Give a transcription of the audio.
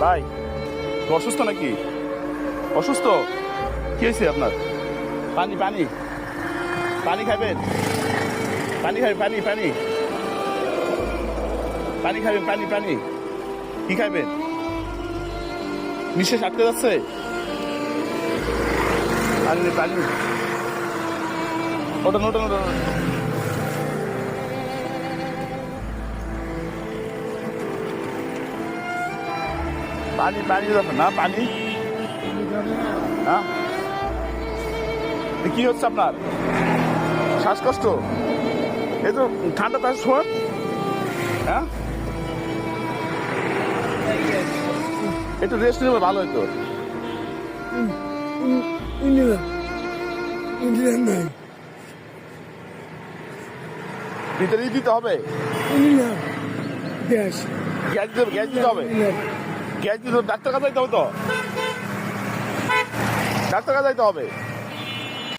ভাই অসুস্থ নাকি? অসুস্থ? কি হয়েছে আপনার? পানি পানি পানি খাবেন? পানি খাবেন? পানি পানি পানি খাবেন? পানি পানি কি খাবেন? নিঃশ্বাস আটকে যাচ্ছে? পানি পানি ওটা ওটা ওটা পানি পানি যাবে না? পানি হ্যাঁ, কি হচ্ছে আপনার? শ্বাসকষ্ট? এই তো ঠান্ডা তার শোন। হ্যাঁ, একটু রেস্ট নেবে ভালো হইতো। ভিতরে দিতে হবে, গ্যাস দিতে হবে, গ্যাস দিতে হবে, গ্যাস দিতে হবে। ডাক্তার কাছে যাইতে হবে তো, ডাক্তার কাছে যাইতে হবে।